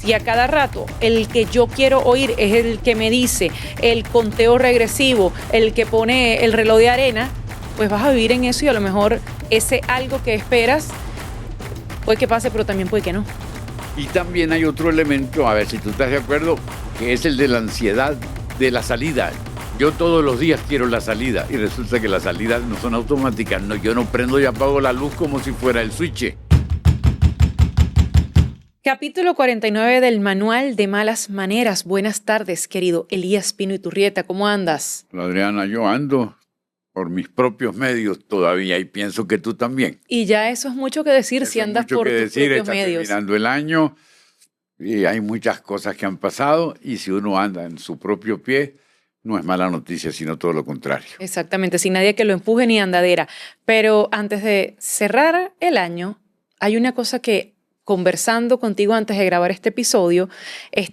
si a cada rato el que yo quiero oír es el que me dice el conteo regresivo, el que pone el reloj de arena, pues vas a vivir en eso y a lo mejor ese algo que esperas puede que pase, pero también puede que no. Y también hay otro elemento, a ver si tú estás de acuerdo, que es el de la ansiedad de la salida. Yo todos los días quiero la salida y resulta que las salidas no son automáticas. No, yo no prendo y apago la luz como si fuera el switch. Capítulo 49 del Manual de Malas Maneras. Buenas tardes, querido Elías Pino Iturrieta. ¿Cómo andas? Adriana, yo ando por mis propios medios todavía y pienso que tú también. Y ya eso es mucho que decir si andas por tus propios medios. Está terminando el año y hay muchas cosas que han pasado y si uno anda en su propio pie, no es mala noticia, sino todo lo contrario. Exactamente, sin nadie que lo empuje ni andadera. Pero antes de cerrar el año, hay una cosa que, conversando contigo antes de grabar este episodio,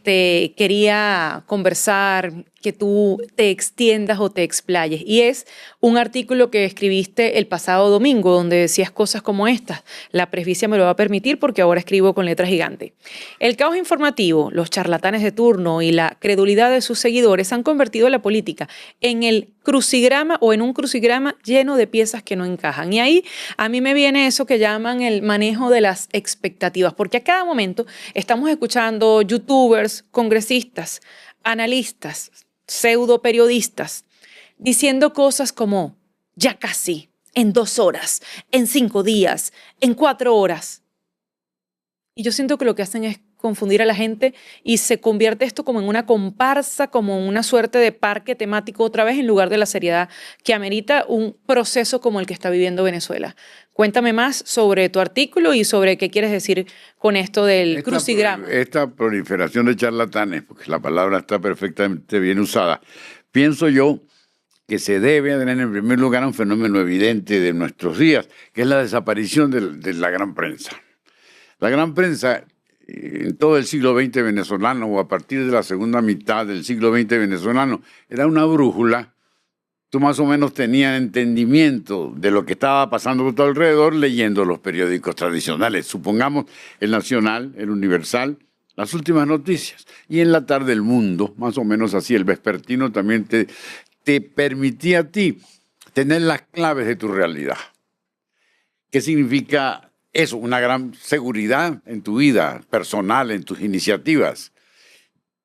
quería conversar, que tú te extiendas o te explayes. Y es un artículo que escribiste el pasado domingo, donde decías cosas como estas. La presbicia me lo va a permitir porque ahora escribo con letra gigante. El caos informativo, los charlatanes de turno y la credulidad de sus seguidores han convertido la política en el crucigrama o en un crucigrama lleno de piezas que no encajan. Y ahí a mí me viene eso que llaman el manejo de las expectativas, porque a cada momento estamos escuchando youtubers, congresistas, analistas, pseudo periodistas, diciendo cosas como ya casi, en 2 horas, en 5 días, en 4 horas. Y yo siento que lo que hacen es confundir a la gente y se convierte esto como en una comparsa, como una suerte de parque temático otra vez en lugar de la seriedad que amerita un proceso como el que está viviendo Venezuela. Cuéntame más sobre tu artículo y sobre qué quieres decir con esto del crucigrama. Esta proliferación de charlatanes, porque la palabra está perfectamente bien usada, pienso yo que se debe tener en primer lugar a un fenómeno evidente de nuestros días, que es la desaparición de la gran prensa. La gran prensa en todo el siglo XX venezolano o a partir de la segunda mitad del siglo XX venezolano era una brújula. Tú más o menos tenías entendimiento de lo que estaba pasando a tu alrededor leyendo los periódicos tradicionales. Supongamos el Nacional, el Universal, las últimas noticias. Y en la tarde el Mundo, más o menos así, el vespertino también te permitía a ti tener las claves de tu realidad. ¿Qué significa eso? Una gran seguridad en tu vida personal, en tus iniciativas.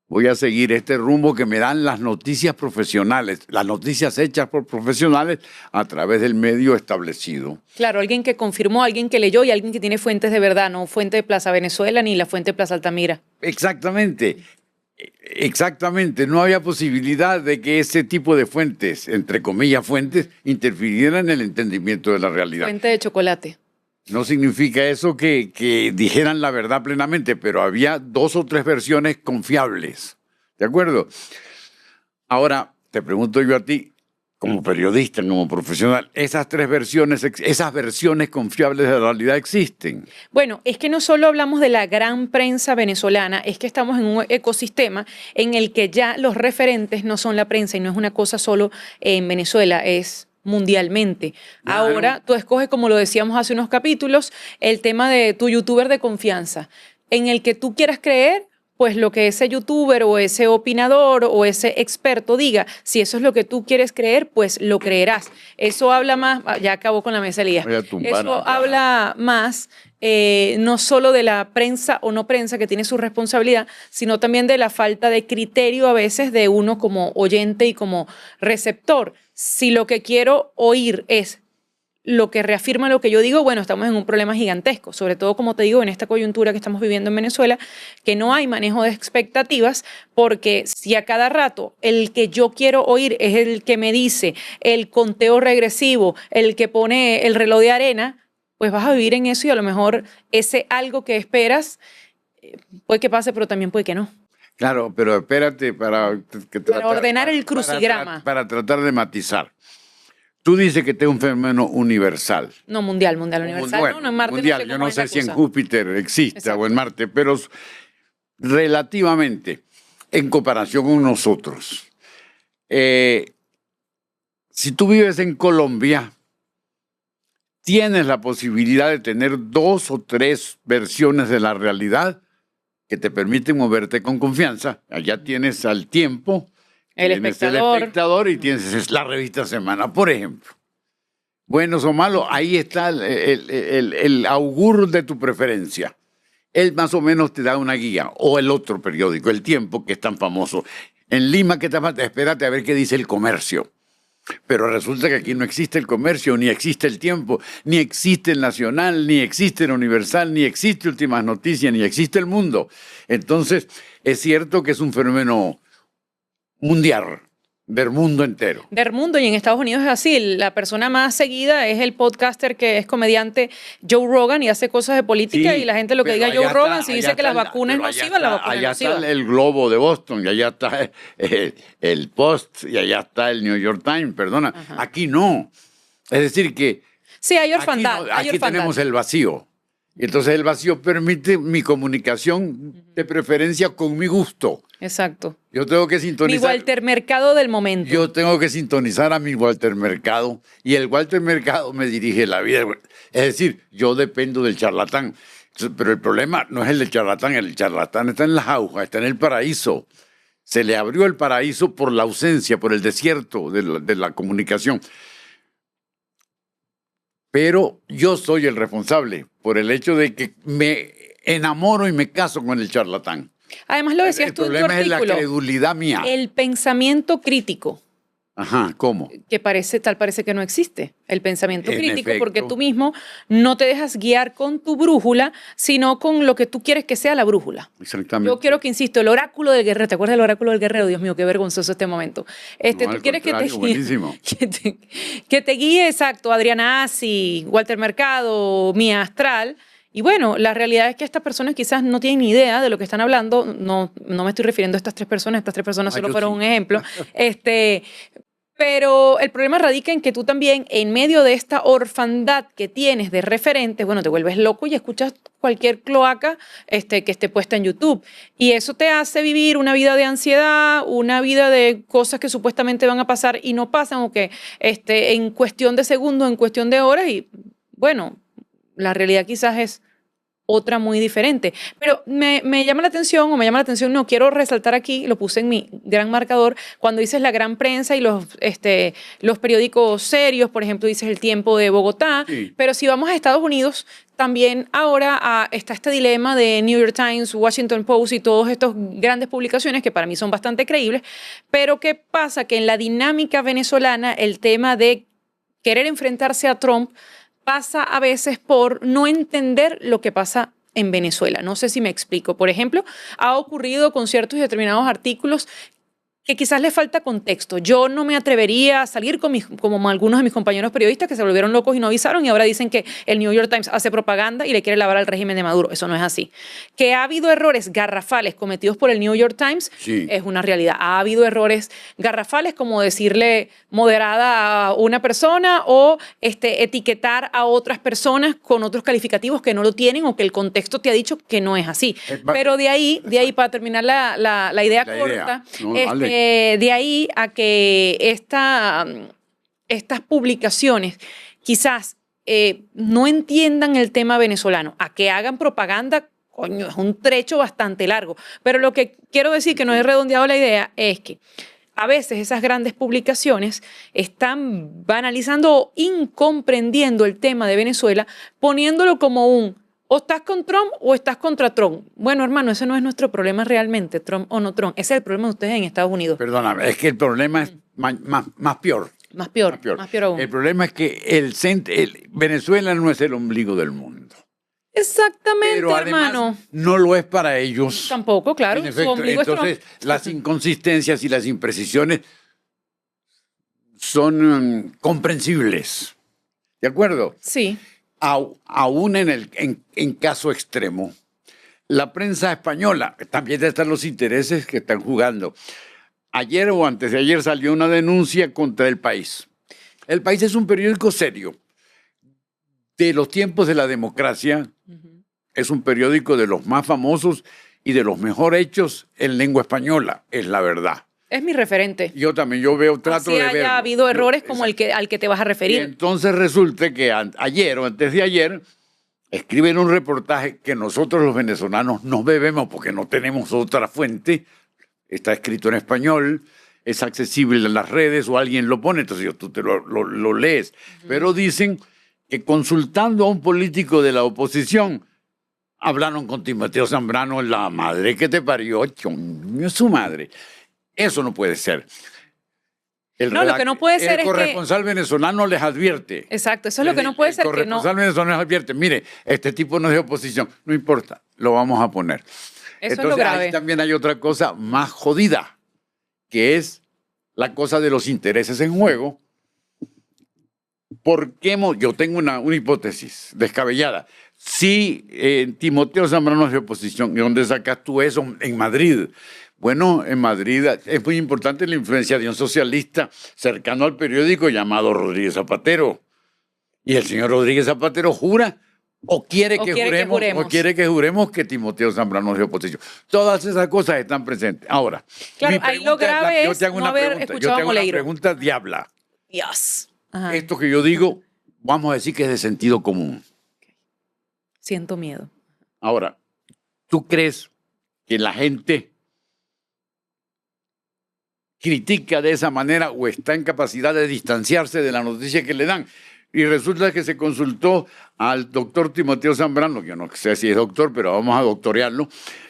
Voy a seguir este rumbo que me dan las noticias profesionales, las noticias hechas por profesionales a través del medio establecido. Claro, alguien que confirmó, alguien que leyó y alguien que tiene fuentes de verdad, no fuente de Plaza Venezuela ni la fuente de Plaza Altamira. Exactamente, exactamente. No había posibilidad de que ese tipo de fuentes, entre comillas fuentes, interfirieran en el entendimiento de la realidad. Fuente de chocolate. No significa eso que dijeran la verdad plenamente, pero había 2 o 3 versiones confiables. ¿De acuerdo? Ahora, te pregunto yo a ti, como periodista, como profesional, esas versiones confiables de la realidad existen. Bueno, es que no solo hablamos de la gran prensa venezolana, es que estamos en un ecosistema en el que ya los referentes no son la prensa y no es una cosa solo en Venezuela, es mundialmente. Claro. Ahora tú escoges, como lo decíamos hace unos capítulos, el tema de tu youtuber de confianza, en el que tú quieras creer, pues lo que ese youtuber o ese opinador o ese experto diga, si eso es lo que tú quieres creer, pues lo creerás. Eso habla más, ya acabó con la mesa, Elías. Eso habla más no solo de la prensa o no prensa que tiene su responsabilidad, sino también de la falta de criterio a veces de uno como oyente y como receptor. Si lo que quiero oír es lo que reafirma lo que yo digo, bueno, estamos en un problema gigantesco, sobre todo, como te digo, en esta coyuntura que estamos viviendo en Venezuela, que no hay manejo de expectativas, porque si a cada rato el que yo quiero oír es el que me dice el conteo regresivo, el que pone el reloj de arena, pues vas a vivir en eso y a lo mejor ese algo que esperas puede que pase, pero también puede que no. Claro, pero espérate para ordenar el crucigrama. Para tratar de matizar. Tú dices que este es un fenómeno universal. No, mundial, universal. Bueno, no, en Marte mundial. No sé yo no sé si en cosa. Júpiter exista. Exacto. O en Marte, pero relativamente, en comparación con nosotros, si tú vives en Colombia, tienes la posibilidad de tener 2 o 3 versiones de la realidad que te permiten moverte con confianza. Allá tienes al tiempo, El tienes el espectador. espectador y tienes la revista Semana, por ejemplo. Buenos o malos, ahí está el augur de tu preferencia. Él más o menos te da una guía. O el otro periódico, El Tiempo, que es tan famoso. En Lima, ¿qué te pasa? Espérate a ver qué dice El Comercio. Pero resulta que aquí no existe El Comercio, ni existe El Tiempo, ni existe El Nacional, ni existe El Universal, ni existe Últimas Noticias, ni existe El Mundo. Entonces, es cierto que es un fenómeno mundial, del mundo entero. Del mundo, y en Estados Unidos es así. La persona más seguida es el podcaster que es comediante Joe Rogan y hace cosas de política, Sí, y la gente lo que pero diga Joe allá Rogan, está- si allá dice que está las vacunas es pero allá nociva, la está- vacuna es allá nociva. está el Globo de Boston, y allá está el Post, y allá está el New York Times, perdona. Ajá. Aquí no. Es decir que Sí, hay aquí, orfandad. hay aquí orfandad. tenemos el vacío. Y entonces el vacío permite mi comunicación de preferencia con mi gusto. Exacto. Yo tengo que Mi sintonizar. Walter Mercado del momento. Yo tengo que sintonizar a mi Walter Mercado, y el Walter Mercado me dirige la vida. Es decir, yo dependo del charlatán. Pero el problema no es el charlatán está en las agujas, está en el paraíso. Se le abrió el paraíso por la ausencia, por el desierto de la comunicación. Pero yo soy el responsable por el hecho de que me enamoro y me caso con el charlatán. Además, lo decías El tú en tu problema es la artículo, credulidad mía. el pensamiento crítico, Ajá, ¿cómo? que parece que no existe. El pensamiento En crítico, efecto. porque tú mismo no te dejas guiar con tu brújula, sino con lo que tú quieres que sea la brújula. Exactamente. Yo quiero que, insisto, el oráculo del guerrero. ¿Te acuerdas del oráculo del guerrero? Dios mío, qué vergonzoso este momento. No, Tú al quieres que te contrario, buenísimo. que te guíe, exacto, Adriana Asi, Walter Mercado, Mía Astral. Y bueno, la realidad es que estas personas quizás no tienen ni idea de lo que están hablando. No me estoy refiriendo a estas tres personas solo yo fueron sí. un ejemplo. Pero el problema radica en que tú también, en medio de esta orfandad que tienes de referentes, bueno, te vuelves loco y escuchas cualquier cloaca que esté puesta en YouTube. Y eso te hace vivir una vida de ansiedad, una vida de cosas que supuestamente van a pasar y no pasan, o que en cuestión de segundos, en cuestión de horas, y bueno, la realidad quizás es otra muy diferente. Pero me llama la atención, no, quiero resaltar aquí, lo puse en mi gran marcador, cuando dices la gran prensa y los periódicos serios, por ejemplo, dices El Tiempo de Bogotá, Sí. pero si vamos a Estados Unidos, también ahora está este dilema de New York Times, Washington Post y todas estas grandes publicaciones que para mí son bastante creíbles, pero ¿qué pasa? Que en la dinámica venezolana el tema de querer enfrentarse a Trump pasa a veces por no entender lo que pasa en Venezuela. No sé si me explico. Por ejemplo, ha ocurrido con ciertos y determinados artículos que quizás le falta contexto. Yo no me atrevería a salir como algunos de mis compañeros periodistas que se volvieron locos y no avisaron, y ahora dicen que el New York Times hace propaganda y le quiere lavar al régimen de Maduro. Eso no es así. Que ha habido errores garrafales cometidos por el New York Times, Sí. es una realidad. Ha habido errores garrafales, como decirle moderada a una persona o etiquetar a otras personas con otros calificativos que no lo tienen, o que el contexto te ha dicho que no es así. Pero de ahí para terminar la idea La corta, idea. No, dale. de ahí a que estas publicaciones quizás no entiendan el tema venezolano, a que hagan propaganda, coño, es un trecho bastante largo. Pero lo que quiero decir, que no he redondeado la idea, es que a veces esas grandes publicaciones están banalizando o incomprendiendo el tema de Venezuela, poniéndolo como o estás con Trump o estás contra Trump. Bueno, hermano, ese no es nuestro problema realmente, Trump o no Trump. Ese es el problema de ustedes en Estados Unidos. Perdóname, es que el problema es más peor. Más peor aún. El problema es que Venezuela no es el ombligo del mundo. Exactamente, Pero además hermano. no lo es para ellos. Tampoco, claro. En Su efecto, ombligo es Trump. entonces las inconsistencias y las imprecisiones son comprensibles. ¿De acuerdo? Sí. Aún en caso extremo, la prensa española también están los intereses que están jugando. Ayer o antes de ayer salió una denuncia contra El País. El País es un periódico serio. De los tiempos de la democracia, es un periódico de los más famosos y de los mejor hechos en lengua española, es la verdad. Es mi referente. Yo también, trato Así de ver. haya habido errores como al que te vas a Y referir. entonces resulta que ayer o antes de ayer, escriben un reportaje que nosotros los venezolanos no bebemos porque no tenemos otra fuente, está escrito en español, es accesible en las redes o alguien lo pone, entonces tú te lo lees. Pero dicen que consultando a un político de la oposición, hablaron con Timoteo Zambrano, la madre que te parió, su madre. Eso no puede ser. Lo que no puede ser es que... El corresponsal venezolano les advierte. Exacto, eso es lo que no puede ser. El corresponsal venezolano les advierte, mire, este tipo no es de oposición, no importa, lo vamos a poner. Eso Entonces, es lo grave. ahí también hay otra cosa más jodida, que es la cosa de los intereses en juego. Porque yo tengo una hipótesis descabellada. Si Timoteo Zambrano es de oposición, ¿y dónde sacas tú eso? En Madrid. Bueno, en Madrid es muy importante la influencia de un socialista cercano al periódico llamado Rodríguez Zapatero. Y el señor Rodríguez Zapatero jura o quiere que juremos que Timoteo Zambrano es de oposición. Todas esas cosas están presentes. Ahora, claro, ahí lo grave es no haber escuchado a Moleiro. Una pregunta diabla. Dios. Ajá. Esto que yo digo, vamos a decir que es de sentido común. Siento miedo. Ahora, ¿tú crees que la gente critica de esa manera o está en capacidad de distanciarse de la noticia que le dan? Y resulta que se consultó al doctor Timoteo Zambrano, que yo no sé si es doctor, pero vamos a doctorearlo,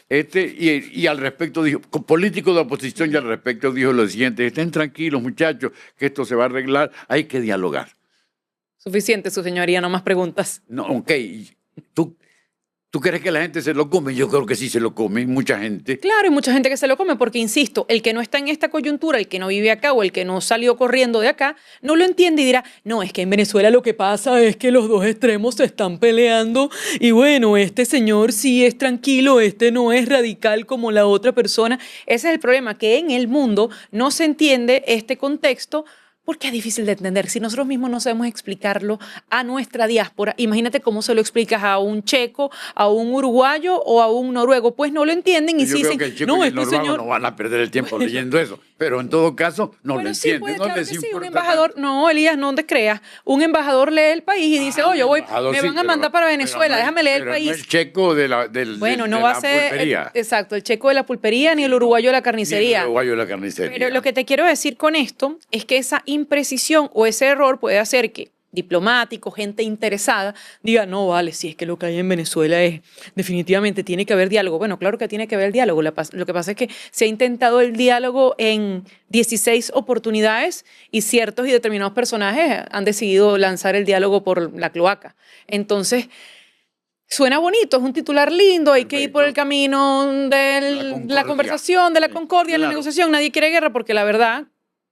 y al respecto dijo, político de oposición, y al respecto dijo lo siguiente: estén tranquilos, muchachos, que esto se va a arreglar, hay que dialogar. Suficiente, su señoría, no más preguntas. No, ok, ¿Tú crees que la gente se lo come? Yo creo que sí se lo come, mucha gente. Claro, hay mucha gente que se lo come porque, insisto, el que no está en esta coyuntura, el que no vive acá o el que no salió corriendo de acá, no lo entiende y dirá, no, es que en Venezuela lo que pasa es que los dos extremos se están peleando y bueno, este señor sí es tranquilo, este no es radical como la otra persona. Ese es el problema, que en el mundo no se entiende este contexto porque es difícil de entender. Si nosotros mismos no sabemos explicarlo a nuestra diáspora, imagínate cómo se lo explicas a un checo, a un uruguayo o a un noruego. Pues no lo entienden y yo dicen, creo que el checo y el noruego no van a perder el tiempo leyendo eso. Pero en todo caso, no lo entienden. Pues, no claro les que sí, importa un embajador, tanto. No, Elías, no te creas. Un embajador lee el país y dice, me van a mandar para Venezuela, déjame leer el país. No el checo de la pulpería. Exacto, el checo de la pulpería ni el uruguayo de la carnicería. Ni el uruguayo de la carnicería. Pero lo que te quiero decir con esto es que esa imprecisión o ese error puede hacer que diplomáticos, gente interesada, diga, no, vale, si es que lo que hay en Venezuela es, definitivamente tiene que haber diálogo. Bueno, claro que tiene que haber diálogo. Lo que pasa es que se ha intentado el diálogo en 16 oportunidades y ciertos y determinados personajes han decidido lanzar el diálogo por la cloaca. Entonces, suena bonito, es un titular lindo, hay que ir por el camino de la conversación, de la concordia, de la negociación. Nadie quiere guerra porque la verdad...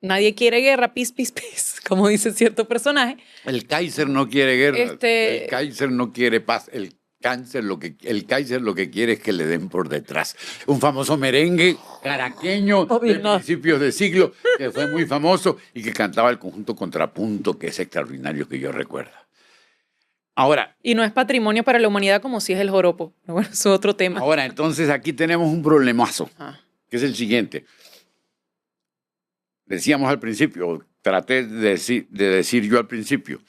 Nadie quiere guerra, peace, peace, peace, como dice cierto personaje. El Kaiser no quiere guerra, el Kaiser no quiere paz, el Kaiser lo que quiere es que le den por detrás. Un famoso merengue caraqueño de principios de siglo que fue muy famoso y que cantaba el conjunto Contrapunto, que es extraordinario, que yo recuerdo. Ahora, y no es patrimonio para la humanidad como si es el joropo. Bueno, eso es otro tema. Ahora, entonces aquí tenemos un problemazo, que es el siguiente. Decíamos al principio, traté de decir yo al principio,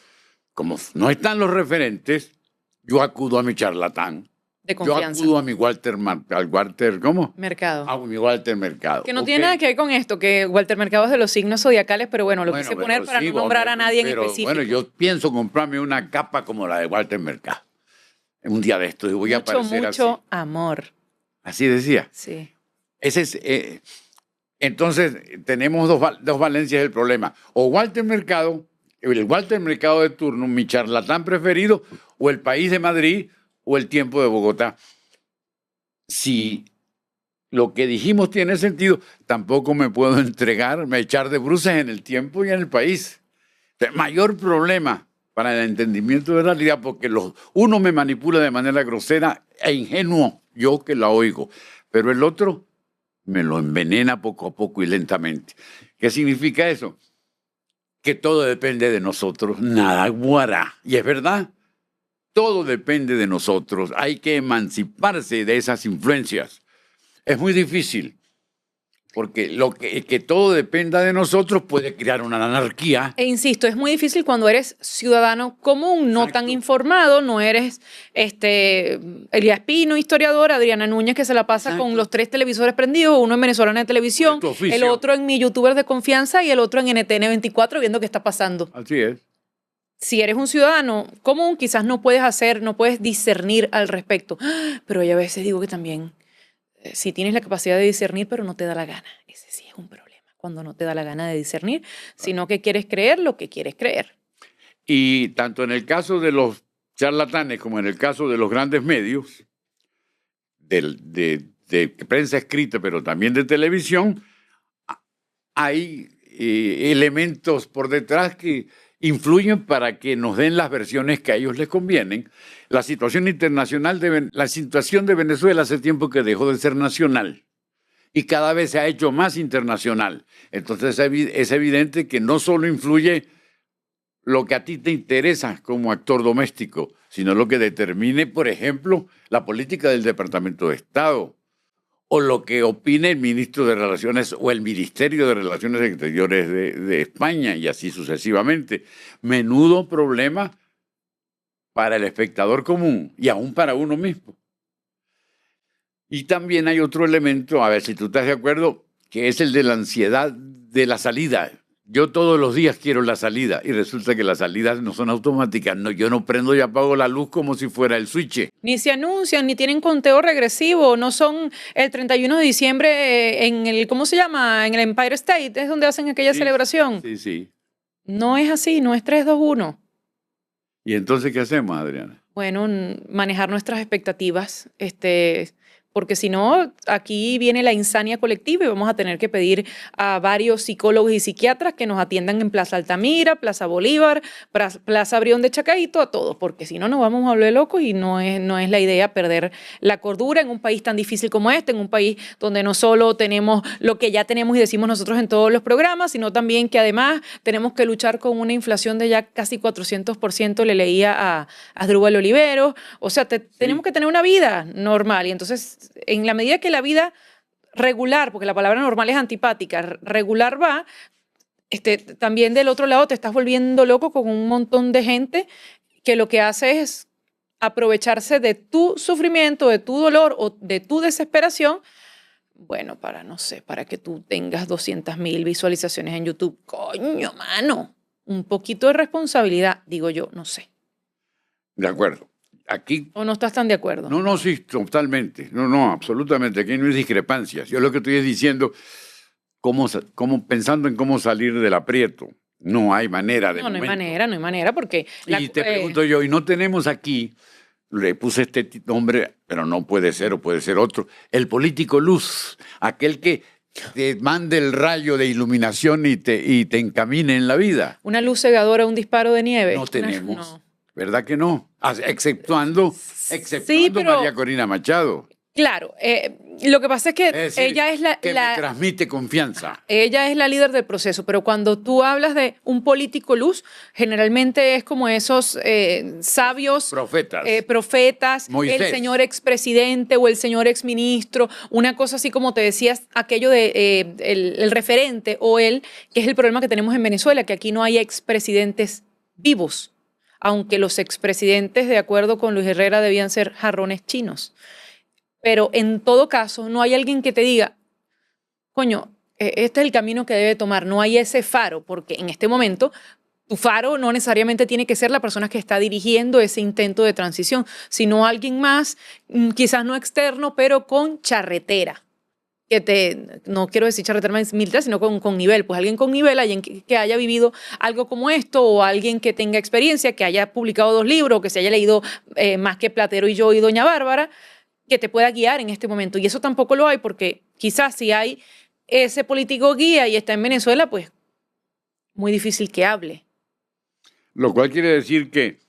como no están los referentes, yo acudo a mi charlatán. De confianza. Yo acudo a mi Walter, ¿cómo? Mercado. A mi Walter Mercado. Que no tiene nada que ver con esto, que Walter Mercado es de los signos zodiacales, pero bueno, lo quise poner para no nombrar a nadie en específico. Bueno, yo pienso comprarme una capa como la de Walter Mercado. Un día de estos y voy a aparecer así. Mucho amor. Así decía. Sí. Ese es... Entonces, tenemos dos valencias del problema. O Walter Mercado, el Walter Mercado de turno, mi charlatán preferido, o El País de Madrid, o El Tiempo de Bogotá. Si lo que dijimos tiene sentido, tampoco me puedo echar de bruces en El Tiempo y en El País. El mayor problema para el entendimiento de la realidad, porque uno me manipula de manera grosera e ingenuo, yo que la oigo, pero el otro me lo envenena poco a poco y lentamente. ¿Qué significa eso? Que todo depende de nosotros, nada guará. Y es verdad, todo depende de nosotros. Hay que emanciparse de esas influencias. Es muy difícil. Porque que todo dependa de nosotros puede crear una anarquía. E insisto, es muy difícil cuando eres ciudadano común, no tan Exacto. informado, no eres Elías Pino, historiador, Adriana Núñez, que se la pasa Exacto. con los 3 televisores prendidos, uno en Venezolana de Televisión, Es tu oficio. el otro en mi youtuber de confianza y el otro en NTN24 viendo qué está pasando. Así es. Si eres un ciudadano común, quizás no puedes discernir al respecto. Pero yo a veces digo que también, si tienes la capacidad de discernir, pero no te da la gana. Ese sí es un problema, cuando no te da la gana de discernir, sino que quieres creer lo que quieres creer. Y tanto en el caso de los charlatanes como en el caso de los grandes medios, de prensa escrita, pero también de televisión, hay elementos por detrás que influyen para que nos den las versiones que a ellos les convienen. La situación internacional, la situación de Venezuela hace tiempo que dejó de ser nacional y cada vez se ha hecho más internacional. Entonces es evidente que no solo influye lo que a ti te interesa como actor doméstico, sino lo que determine, por ejemplo, la política del Departamento de Estado o lo que opine el ministro de Relaciones o el Ministerio de Relaciones Exteriores de España y así sucesivamente. Menudo problema para el espectador común y aún para uno mismo. Y también hay otro elemento, a ver si tú estás de acuerdo, que es el de la ansiedad de la salida. Yo todos los días quiero la salida y resulta que las salidas no son automáticas. No, yo no prendo y apago la luz como si fuera el switch. Ni se anuncian, ni tienen conteo regresivo, no son el 31 de diciembre en el, ¿cómo se llama? En el Empire State, es donde hacen aquella celebración. Sí, sí. No es así, no es 3, 2, 1. ¿Y entonces qué hacemos, Adriana? Bueno, manejar nuestras expectativas, porque si no, aquí viene la insania colectiva y vamos a tener que pedir a varios psicólogos y psiquiatras que nos atiendan en Plaza Altamira, Plaza Bolívar, Plaza Brión de Chacaito, a todos, porque si no nos vamos a volver locos y no es la idea perder la cordura en un país tan difícil como este, en un país donde no solo tenemos lo que ya tenemos y decimos nosotros en todos los programas, sino también que además tenemos que luchar con una inflación de ya casi 400%, le leía a Asdrúbal Oliveros. O sea, tenemos que tener una vida normal y entonces en la medida que la vida regular, porque la palabra normal es antipática, regular va, también del otro lado te estás volviendo loco con un montón de gente que lo que hace es aprovecharse de tu sufrimiento, de tu dolor o de tu desesperación, bueno, para que tú tengas 200.000 visualizaciones en YouTube. Coño, mano, un poquito de responsabilidad, digo yo, no sé. De acuerdo. Aquí... ¿O no estás tan de acuerdo? No, sí, totalmente. No, absolutamente. Aquí no hay discrepancias. Yo lo que estoy diciendo, pensando en cómo salir del aprieto. No hay manera de momento. No hay manera, porque... Y te pregunto yo, y no tenemos aquí, le puse este nombre, pero no puede ser o puede ser otro, el político luz, aquel que te mande el rayo de iluminación y te encamine en la vida. Una luz cegadora, un disparo de nieve. No tenemos. No. ¿Verdad que no? Exceptuando Sí, pero, María Corina Machado. Claro, lo que pasa es que Es decir, ella es que me transmite confianza. Ella es la líder del proceso, pero cuando tú hablas de un político luz, generalmente es como esos sabios profetas, Moisés. El señor expresidente o el señor exministro, una cosa así como te decías, aquello de el referente o que es el problema que tenemos en Venezuela, que aquí no hay expresidentes vivos, aunque los expresidentes, de acuerdo con Luis Herrera, debían ser jarrones chinos. Pero en todo caso, no hay alguien que te diga, coño, este es el camino que debe tomar. No hay ese faro, porque en este momento tu faro no necesariamente tiene que ser la persona que está dirigiendo ese intento de transición, sino alguien más, quizás no externo, pero con charretera. No quiero decir charretera militar, sino con nivel. Pues alguien con nivel, alguien que haya vivido algo como esto, o alguien que tenga experiencia, que haya publicado 2 libros, que se haya leído Más que Platero y yo y Doña Bárbara, que te pueda guiar en este momento. Y eso tampoco lo hay, porque quizás si hay ese político guía y está en Venezuela, pues muy difícil que hable. Lo cual quiere decir que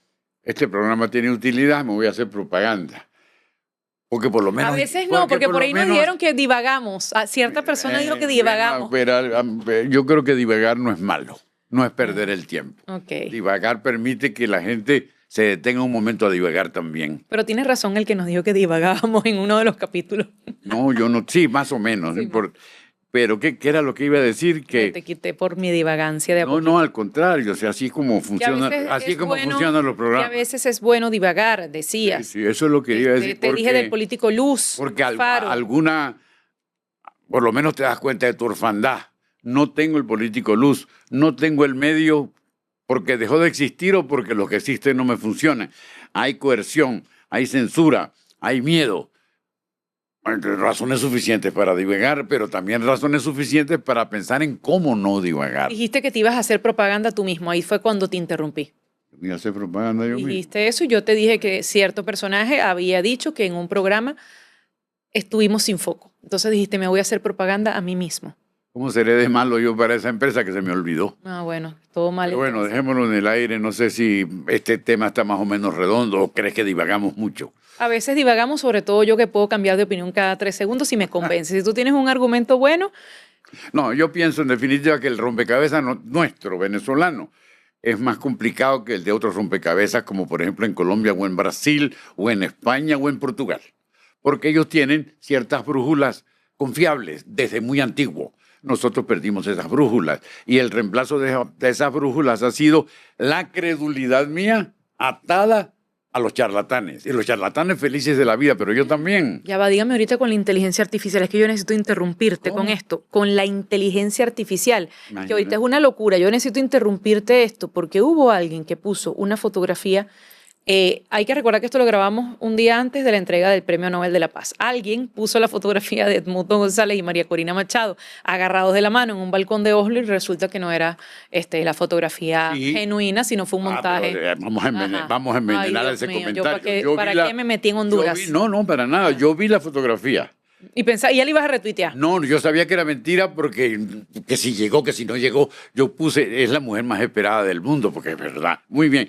este programa tiene utilidad, me voy a hacer propaganda. Porque por lo menos... A veces no, porque por ahí nos dijeron que divagamos. A cierta persona dijo que divagamos. Pero yo creo que divagar no es malo, no es perder el tiempo. Okay. Divagar permite que la gente se detenga un momento a divagar también. Pero tienes razón el que nos dijo que divagábamos en uno de los capítulos. No, yo no, sí, más o menos. Sí. No importa. Pero ¿qué era lo que iba a decir? Que te quité por mi divagancia de a No, al contrario, o sea, así como funciona, funcionan los que programas. a veces es bueno divagar, decías. Sí, eso es lo que iba a decir. Te dije del político luz, Porque Faro. por lo menos te das cuenta de tu orfandad. No tengo el político luz, no tengo el medio porque dejó de existir o porque lo que existe no me funciona. Hay coerción, hay censura, hay miedo. Razones suficientes para divagar, pero también razones suficientes para pensar en cómo no divagar. Dijiste que te ibas a hacer propaganda tú mismo, ahí fue cuando te interrumpí. ¿Me iba a hacer propaganda yo mismo? Dijiste eso y yo te dije que cierto personaje había dicho que en un programa estuvimos sin foco. Entonces dijiste, me voy a hacer propaganda a mí mismo. ¿Cómo seré de malo yo para esa empresa que se me olvidó? Ah, bueno, todo mal. Pero bueno, dejémoslo en el aire. No sé si este tema está más o menos redondo o crees que divagamos mucho. A veces divagamos, sobre todo yo que puedo cambiar de opinión cada 3 segundos y me convence. Si tú tienes un argumento bueno. No, yo pienso en definitiva que el rompecabezas nuestro, venezolano, es más complicado que el de otros rompecabezas, como por ejemplo en Colombia o en Brasil o en España o en Portugal. Porque ellos tienen ciertas brújulas confiables desde muy antiguo. Nosotros perdimos esas brújulas y el reemplazo de esas brújulas ha sido la credulidad mía atada a los charlatanes. Y los charlatanes felices de la vida, pero yo también. Ya va, dígame ahorita con la inteligencia artificial. Es que yo necesito interrumpirte con esto. Con la inteligencia artificial. Imagínate. Que ahorita es una locura. Yo necesito interrumpirte esto porque hubo alguien que puso una fotografía. Hay que recordar que esto lo grabamos un día antes de la entrega del Premio Nobel de la Paz. Alguien puso la fotografía de Edmundo González y María Corina Machado agarrados de la mano en un balcón de Oslo y resulta que no era la fotografía genuina, sino fue un montaje. Pero, vamos a envenenar ese comentario. ¿Para qué me metí en Honduras? No, para nada. Yo vi la fotografía. Y ya le ibas a retuitear. No, yo sabía que era mentira porque que si llegó, que si no llegó, yo puse, es la mujer más esperada del mundo, porque es verdad. Muy bien.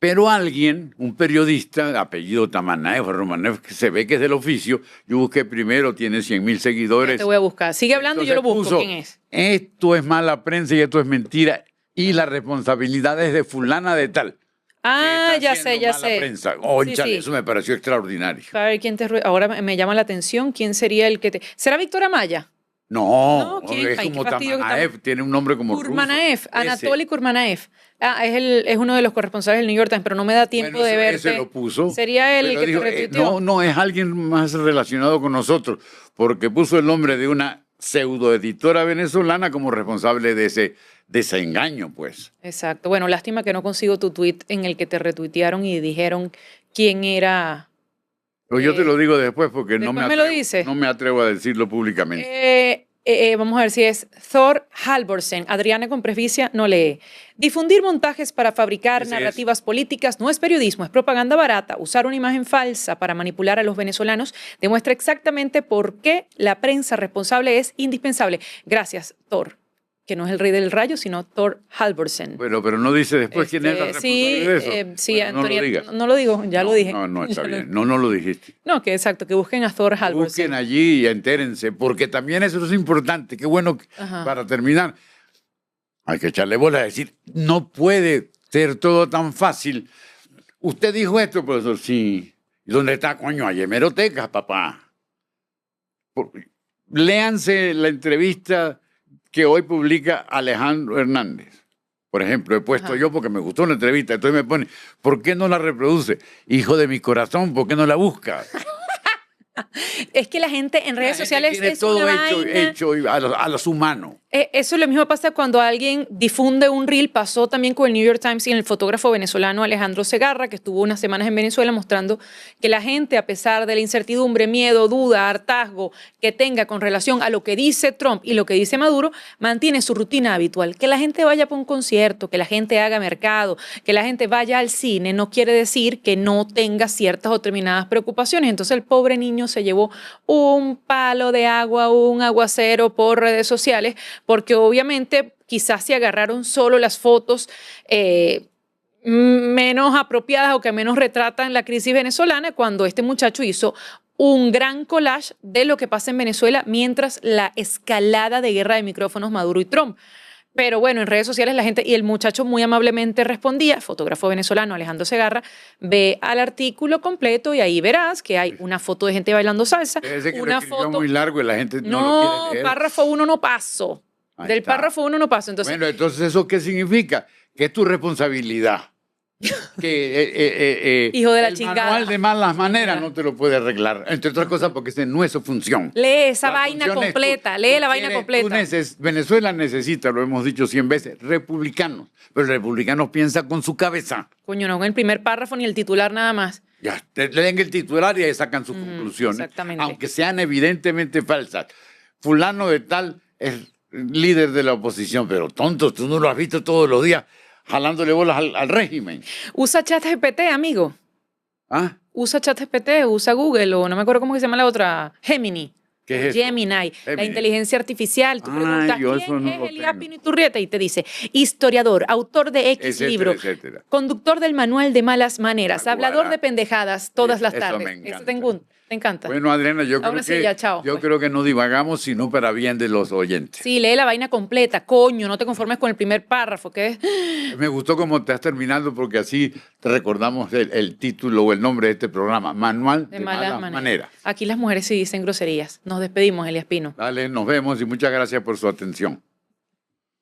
Pero alguien, un periodista, apellido Tamanaev o Romanev, que se ve que es del oficio, yo busqué primero, tiene 100,000 seguidores. Ya te voy a buscar. Sigue hablando y yo lo busco. Puso, ¿quién es? Esto es mala prensa y esto es mentira y la responsabilidad es de fulana de tal. Ah, ya sé. Prensa. Oh, Sí, chale, sí. eso me pareció extraordinario. A ver, ahora me llama la atención. ¿Quién sería el que te...? ¿Será Víctor Amaya? No, ¿quién? es Ay, como qué fastidio que Tamanaev, tiene un nombre como Kurmanaev, ruso. Anatoly Kurmanaev. Es uno de los corresponsales del New York Times, pero no me da tiempo de verte. Ese lo puso. ¿Sería él el que dijo, te retuiteó? No, es alguien más relacionado con nosotros, porque puso el nombre de una pseudoeditora venezolana como responsable de ese engaño, pues. Exacto. Bueno, lástima que no consigo tu tweet en el que te retuitearon y dijeron quién era. Pero yo te lo digo después porque ¿después me lo dices? No me atrevo a decirlo públicamente. Vamos a ver si es Thor Halvorsen. Adriana con presbicia no lee. Difundir montajes para fabricar narrativas políticas no es periodismo, es propaganda barata. Usar una imagen falsa para manipular a los venezolanos demuestra exactamente por qué la prensa responsable es indispensable. Gracias, Thor. Que no es el rey del rayo, sino Thor Halvorsen. Bueno, pero no dice después quién es la responsable de eso. Sí, bueno, Antonia, no lo digo, ya lo dije. No, está bien. No lo dijiste. No, que exacto, que busquen a Thor Halvorsen. Busquen allí y entérense, porque también eso es importante. Qué bueno, para terminar, hay que echarle bola a decir, no puede ser todo tan fácil. Usted dijo esto, profesor, sí. ¿Y dónde está, coño? Hay hemerotecas, papá. Léanse la entrevista que hoy publica Alejandro Hernández. Por ejemplo, he puesto yo porque me gustó la entrevista, entonces me pone, ¿por qué no la reproduce? Hijo de mi corazón, ¿por qué no la busca? Es que la gente en redes sociales tiene es todo una hecho a los humanos. Eso lo mismo pasa cuando alguien difunde un reel. Pasó también con el New York Times y el fotógrafo venezolano Alejandro Segarra, que estuvo unas semanas en Venezuela mostrando que la gente, a pesar de la incertidumbre, miedo, duda, hartazgo que tenga con relación a lo que dice Trump y lo que dice Maduro, mantiene su rutina habitual. Que la gente vaya para un concierto, que la gente haga mercado, que la gente vaya al cine, no quiere decir que no tenga ciertas o determinadas preocupaciones. Entonces el pobre niño se llevó un palo de agua, un aguacero por redes sociales, porque obviamente quizás se agarraron solo las fotos menos apropiadas o que menos retratan la crisis venezolana, cuando este muchacho hizo un gran collage de lo que pasa en Venezuela mientras la escalada de guerra de micrófonos Maduro y Trump. Pero bueno, en redes sociales la gente, y el muchacho muy amablemente respondía, fotógrafo venezolano Alejandro Segarra, ve al artículo completo y ahí verás que hay una foto de gente bailando salsa, Ese que lo una escribió foto... muy largo y la gente no lo No, quiere leer. párrafo 1 no paso. Ahí Del está. párrafo 1 no paso. Entonces, Bueno, entonces, ¿eso qué significa? Que es tu responsabilidad. Que Hijo de la el chingada. manual de malas maneras no te lo puede arreglar. Entre otras cosas porque ese no es su función. lee esa La vaina función es completa, tú lee la vaina quieres- completa. Venezuela necesita, lo hemos dicho 100 veces, republicanos. Pero el republicano piensa con su cabeza. Coño, no en el primer párrafo ni el titular nada más. Ya, leen el titular y ahí sacan sus conclusiones. exactamente. Aunque sean evidentemente falsas. Fulano de tal es líder de la oposición, pero tonto, tú no lo has visto todos los días jalándole bolas al régimen. Usa ChatGPT, amigo. ¿Ah? Usa ChatGPT, usa Google o no me acuerdo cómo que se llama la otra. Gemini. ¿Qué es eso? Gemini, la Gemini. inteligencia artificial. Tú Ay, preguntas, yo ¿quién eso no es lo Elías tengo. Pino Iturrieta? Y te dice, historiador, autor de X Etcétera, libro, etcétera. conductor del manual de malas maneras, Aguara. hablador de pendejadas todas las Eso tardes. me Eso encanta. te encanta. Bueno, Adriana, yo Ahora creo sí, que ya, chao, yo pues. creo que no divagamos, sino para bien de los oyentes. Sí, lee la vaina completa, coño, no te conformes con el primer párrafo, que es... Me gustó cómo te has terminado porque así te recordamos el título o el nombre de este programa, Manual de Malas Maneras. Aquí las mujeres sí dicen groserías. Nos despedimos, Elías Pino. Dale, nos vemos y muchas gracias por su atención.